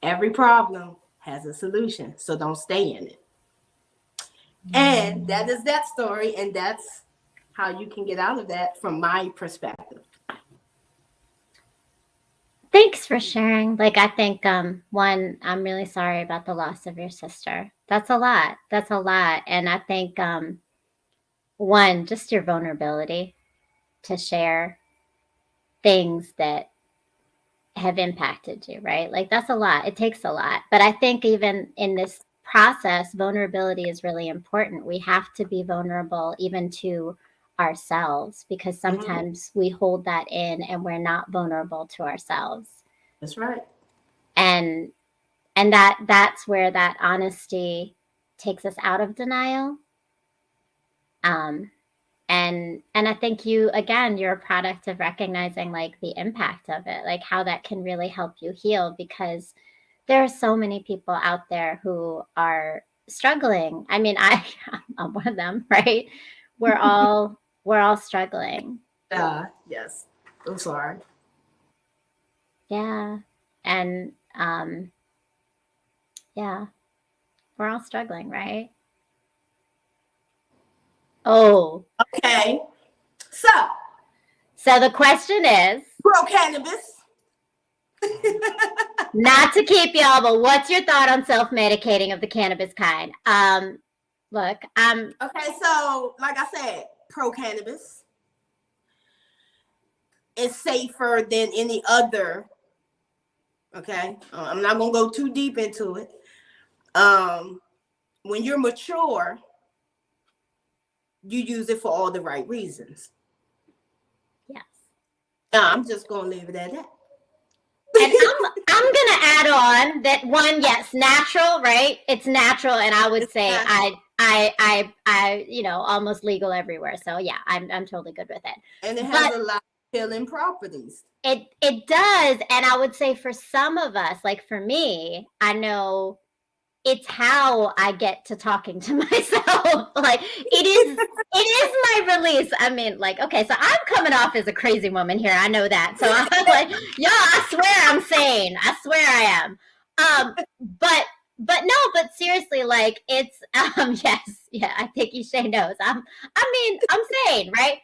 Speaker 1: every problem has a solution. So don't stay in it. And that is that story. And that's how you can get out of that from my perspective.
Speaker 2: Thanks for sharing. I think, one, I'm really sorry about the loss of your sister. That's a lot. And I think, one, just your vulnerability to share things that have impacted you, right? That's a lot. It takes a lot. But I think even in this process, vulnerability is really important. We have to be vulnerable even to ourselves, because sometimes we hold that in and we're not vulnerable to ourselves.
Speaker 1: That's right.
Speaker 2: And that's where that honesty takes us out of denial. And I think you're a product of recognizing the impact of it, how that can really help you heal, because there are so many people out there who are struggling. I mean, I'm one of them, right? We're all struggling.
Speaker 1: Yes. I'm sorry.
Speaker 2: Yeah. And yeah, we're all struggling, right? Oh.
Speaker 1: Okay.
Speaker 2: So the question is,
Speaker 1: pro cannabis.
Speaker 2: Not to keep y'all, but what's your thought on self-medicating of the cannabis kind? Look,
Speaker 1: okay, so like I said, pro cannabis is safer than any other. Okay, I'm not gonna go too deep into it. When you're mature, you use it for all the right reasons.
Speaker 2: Yes.
Speaker 1: I'm just gonna leave it at that.
Speaker 2: And I'm gonna add on that one, yes, natural, right? It's natural, and I would say almost legal everywhere. So yeah, I'm totally good with it.
Speaker 1: And it has a lot of healing properties.
Speaker 2: It does. And I would say for some of us, like for me, I know it's how I get to talking to myself. Like it is my release. I mean, like, okay, so I'm coming off as a crazy woman here. I know that. So I'm like, y'all, I swear I'm sane. I swear I am. But seriously, like it's yes, yeah, I think Shay knows. I'm sane, right?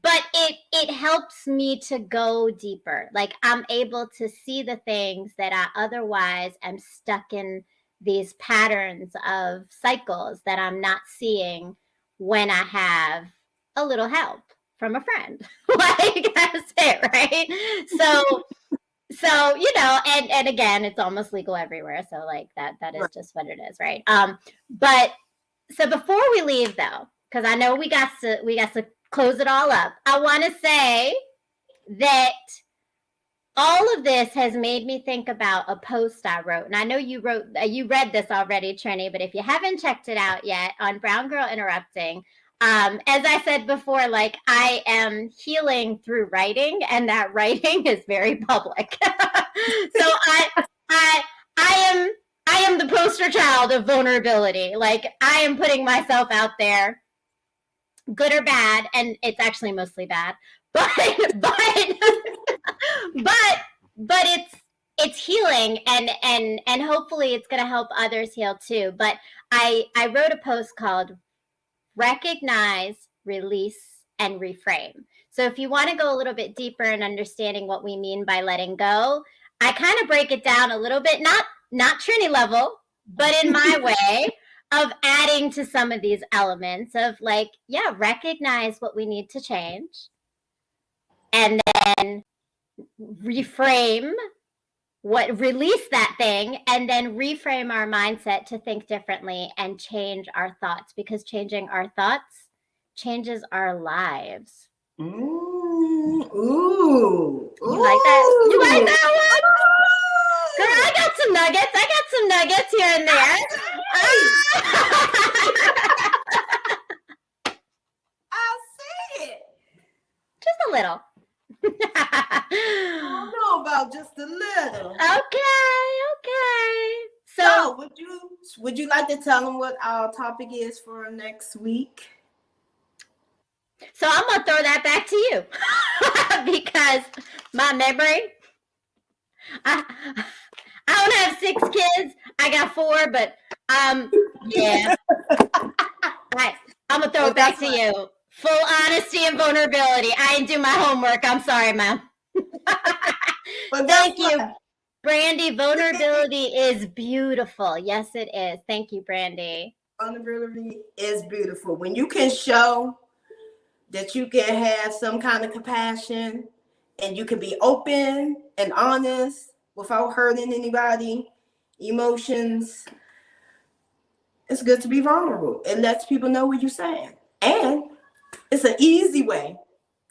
Speaker 2: But it helps me to go deeper. Like I'm able to see the things that I otherwise am stuck in these patterns of cycles that I'm not seeing when I have a little help from a friend. Like that's it, right? And again, it's almost legal everywhere. So like that is just what it is, right? But so before we leave though, because I know we got to close it all up. I want to say that all of this has made me think about a post I wrote, and I know you read this already, Trini, but if you haven't checked it out yet, on Brown Girl Interrupting, as I said before, like I am healing through writing, and that writing is very public. So I am the poster child of vulnerability. Like I am putting myself out there, good or bad, and it's actually mostly bad, but it's healing, and hopefully it's going to help others heal too. But I wrote a post called Recognize, Release, and Reframe. So if you want to go a little bit deeper in understanding what we mean by letting go, I kind of break it down a little bit, not Trini level, but in my way of adding to some of these elements of like, yeah, recognize what we need to change, and then release that thing, and then reframe our mindset to think differently and change our thoughts, because changing our thoughts changes our lives.
Speaker 1: Ooh.
Speaker 2: You like that? You like that one? Girl, I got some nuggets here and there.
Speaker 1: I see it.
Speaker 2: Just a little.
Speaker 1: I don't know about just a little.
Speaker 2: Okay.
Speaker 1: So would you like to tell them what our topic is for next week?
Speaker 2: So I'm gonna throw that back to you because my memory. I don't have 6 kids. I got 4, but yeah. Right. I'm gonna throw it back to you. Full honesty and vulnerability. I didn't do my homework. I'm sorry, Mom. Thank you, Brandy. Vulnerability is beautiful. Yes, it is. Thank you, Brandy.
Speaker 1: Vulnerability is beautiful. When you can show that you can have some kind of compassion and you can be open and honest without hurting anybody, emotions, it's good to be vulnerable. It lets people know what you're saying. And it's an easy way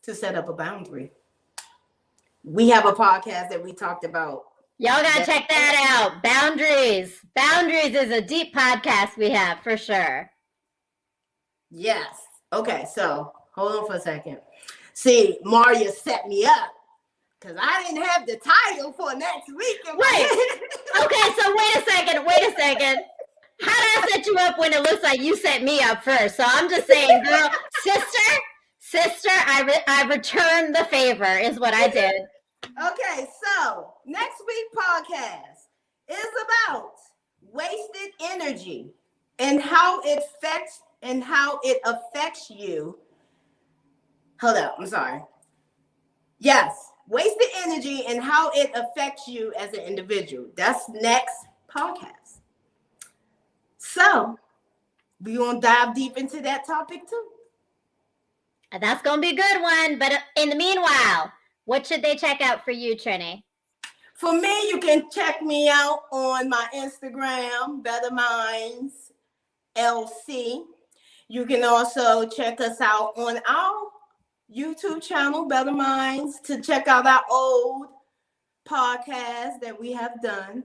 Speaker 1: to set up a boundary. We have a podcast that we talked about.
Speaker 2: Y'all gotta check that out. Boundaries. Boundaries is a deep podcast we have for sure.
Speaker 1: Yes. Okay, so hold on for a second. See, Maria set me up because I didn't have the title for next week.
Speaker 2: Wait. Okay, so wait a second. How did I set you up when it looks like you set me up first? So I'm just saying, girl, sister, I returned the favor is what I did.
Speaker 1: Okay, so next week's podcast is about wasted energy and how it affects you. Hold up, I'm sorry. Yes, wasted energy and how it affects you as an individual. That's next podcast. So, we gonna dive deep into that topic too.
Speaker 2: That's gonna be a good one. But in the meanwhile, what should they check out for you, Trini?
Speaker 1: For me, you can check me out on my Instagram, Better Mindz LC. You can also check us out on our YouTube channel, Better Mindz, to check out our old podcast that we have done.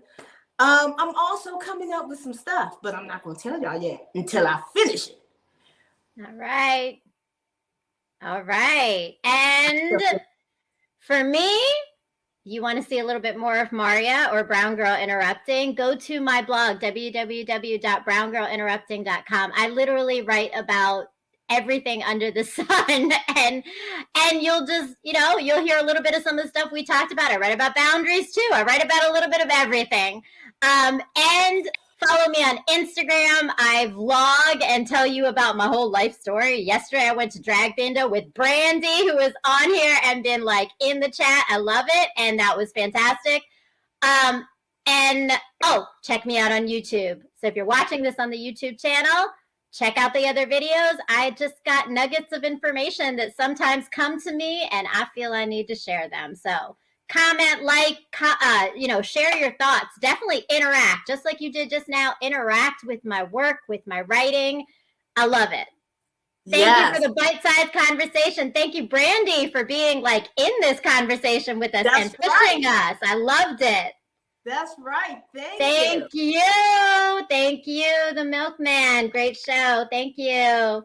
Speaker 1: I'm also coming up with some stuff, but I'm not going to tell y'all yet until I finish it.
Speaker 2: All right. All right. And for me, you want to see a little bit more of Maria or Brown Girl Interrupting, go to my blog, www.browngirlinterrupting.com. I literally write about everything under the sun, and you'll just, you'll hear a little bit of some of the stuff we talked about. I write about boundaries too. I write about a little bit of everything. And follow me on Instagram. I vlog and tell you about my whole life story. Yesterday, I went to Drag Bingo with Brandy, who was on here and been like in the chat. I love it. And that was fantastic. And check me out on YouTube. So if you're watching this on the YouTube channel, check out the other videos. I just got nuggets of information that sometimes come to me and I feel I need to share them. So comment, share your thoughts. Definitely interact, just like you did just now. Interact with my work, with my writing. I love it. Thank you for the bite-sized conversation. Thank you, Brandy, for being like in this conversation with us and pushing us. I loved it.
Speaker 1: That's right.
Speaker 2: Thank you. Thank you, the Milkman. Great show. Thank you.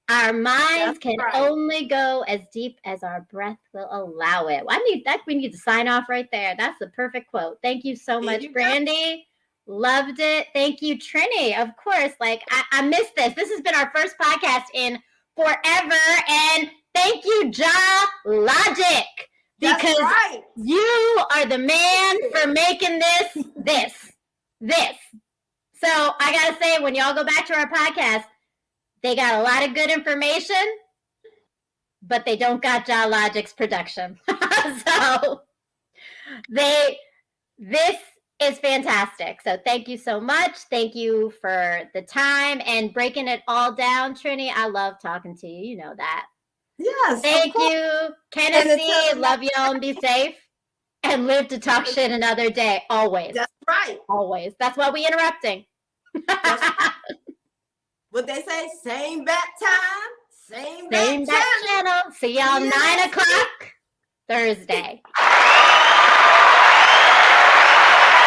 Speaker 2: Our minds can only go as deep as our breath will allow it. We need to sign off right there. That's the perfect quote. Thank you so much, Brandy. Loved it. Thank you, Trini. Of course, I missed this. This has been our first podcast in forever. And thank you, Logic. Because you are the man for making this. So I got to say, when y'all go back to our podcast, they got a lot of good information, but they don't got Logic's production. So this is fantastic. So thank you so much. Thank you for the time and breaking it all down, Trini. I love talking to you. You know that.
Speaker 1: Yes.
Speaker 2: Thank you, Tennessee. Love y'all and be safe. And live to talk shit another day. Always.
Speaker 1: That's right.
Speaker 2: Always. That's why we interrupting.
Speaker 1: What they say, same bat time, same
Speaker 2: bat channel. See y'all 9 o'clock Thursday.